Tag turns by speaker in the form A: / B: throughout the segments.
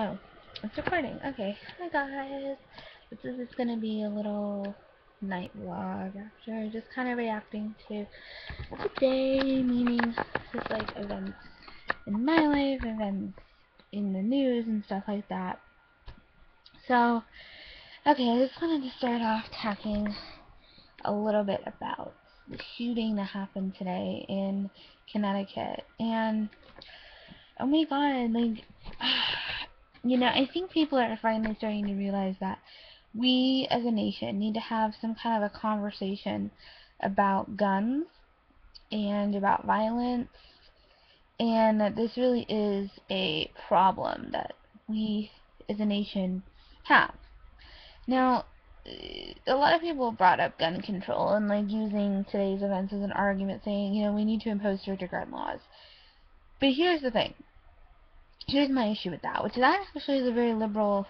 A: Oh, it's recording. Okay. Hi guys. This is gonna be a little night vlog after just kind of reacting to the day, meaning just like events in my life, events in the news and stuff like that. So, okay, I just wanted to start off talking a little bit about the shooting that happened today in Connecticut. And oh my god, like I think people are finally starting to realize that we as a nation need to have some kind of a conversation about guns and about violence, and that this really is a problem that we as a nation have. Now, a lot of people brought up gun control and like using today's events as an argument, saying, we need to impose stricter gun laws. But here's the thing. Here's my issue with that, which is that actually is a very liberal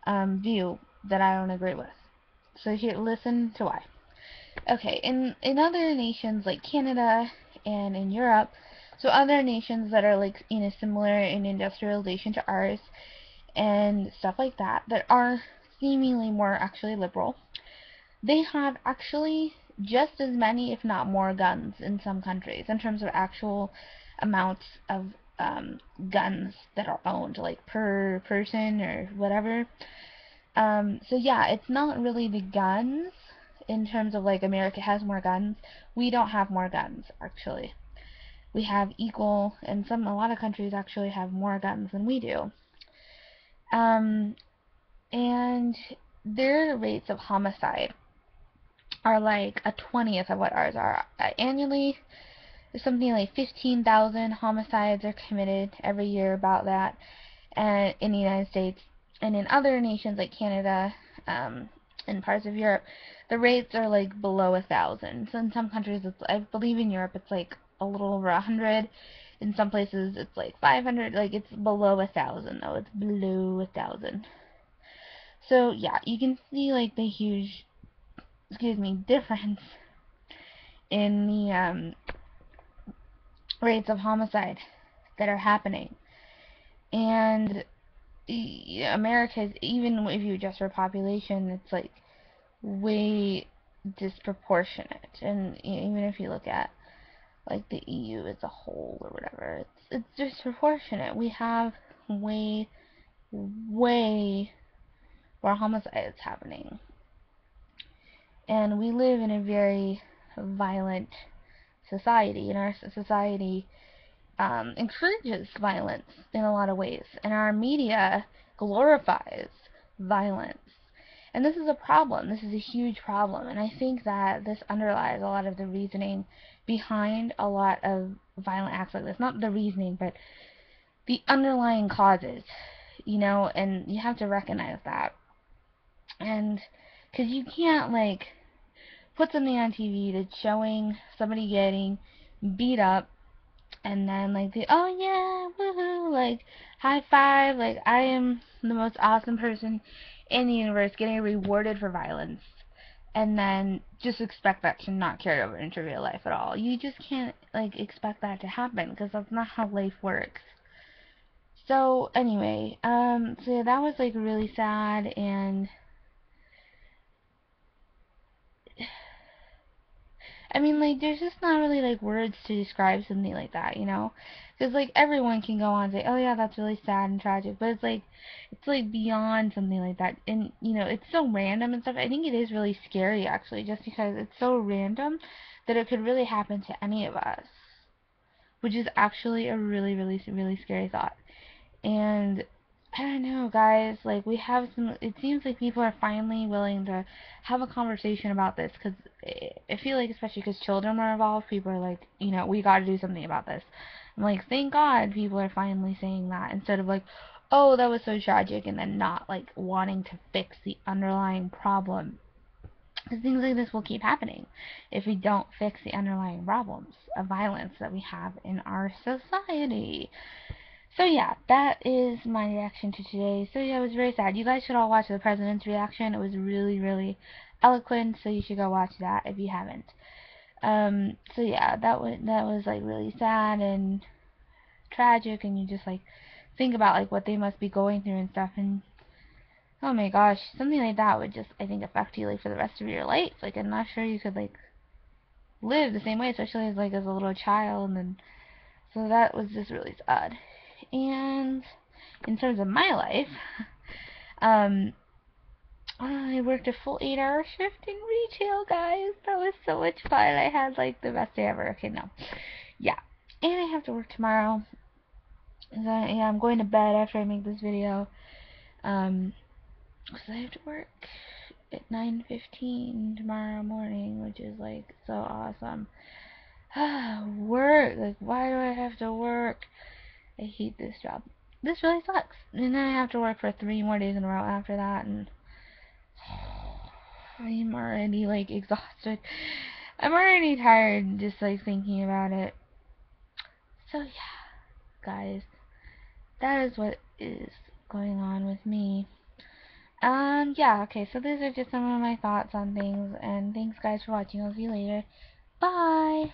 A: view that I don't agree with. So here, listen to why. Okay, in other nations like Canada and in Europe, so other nations that are like similar in industrialization to ours and stuff like that, that are seemingly more actually liberal, they have actually just as many, if not more, guns in some countries in terms of actual amounts of guns that are owned, like per person or whatever. So yeah, it's not really the guns in terms of like America has more guns. We don't have more guns, actually. We have equal, and a lot of countries actually have more guns than we do. Um, and their rates of homicide are like a 20th of what ours are. Annually, there's something like 15,000 homicides are committed every year, about that, and in the United States. And in other nations like Canada, and parts of Europe, the rates are like below 1,000. So in some countries, I believe in Europe, it's like a little over 100. In some places, it's like 500. Like it's below 1,000 though. It's below 1,000. So yeah, you can see like the huge, difference in the rates of homicide that are happening. And America's, even if you adjust for population, it's like way disproportionate. And even if you look at like the EU as a whole or whatever, it's disproportionate. We have way more homicides happening, and we live in a very violent society, and our society encourages violence in a lot of ways, and our media glorifies violence. And this is a problem. This is a huge problem. And I think that this underlies a lot of the reasoning behind a lot of violent acts like this. Not the reasoning, but the underlying causes, and you have to recognize that. And because you can't, like, put something on TV that's showing somebody getting beat up and then like oh yeah, woohoo, like high five, like I am the most awesome person in the universe getting rewarded for violence, and then just expect that to not carry over into real life at all. You just can't like expect that to happen, because that's not how life works. So anyway, so yeah, that was like really sad. And I mean, like, there's just not really, like, words to describe something like that, Because, like, everyone can go on and say, oh, yeah, that's really sad and tragic. But it's, like, beyond something like that. And, it's so random and stuff. I think it is really scary, actually, just because it's so random that it could really happen to any of us. Which is actually a really, really, really scary thought. And I don't know, guys, like, it seems like people are finally willing to have a conversation about this, because I feel like, especially because children were involved, people are like, we gotta do something about this. I'm like, thank God people are finally saying that, instead of like, oh, that was so tragic, and then not, like, wanting to fix the underlying problem. Because things like this will keep happening if we don't fix the underlying problems of violence that we have in our society. So yeah, that is my reaction to today. So yeah, it was very sad. You guys should all watch the president's reaction. It was really, really eloquent, so you should go watch that if you haven't. So yeah, that was like really sad and tragic, and you just like think about like what they must be going through and stuff, and oh my gosh, something like that would just, I think, affect you like for the rest of your life. Like, I'm not sure you could like live the same way, especially as like as a little child. And so that was just really sad. And in terms of my life, um, I worked a full 8-hour shift in retail, guys. That was so much fun. I had like the best day ever. Okay, no, yeah, and I have to work tomorrow. So yeah, I'm going to bed after I make this video. Because I have to work at 9:15 tomorrow morning, which is like so awesome. Work, like why do I have to work? I hate this job. This really sucks. And then I have to work for 3 more days in a row after that, and I'm already like exhausted. I'm already tired just like thinking about it. So yeah, guys, that is what is going on with me. Yeah, okay, so these are just some of my thoughts on things, and thanks guys for watching. I'll see you later. Bye!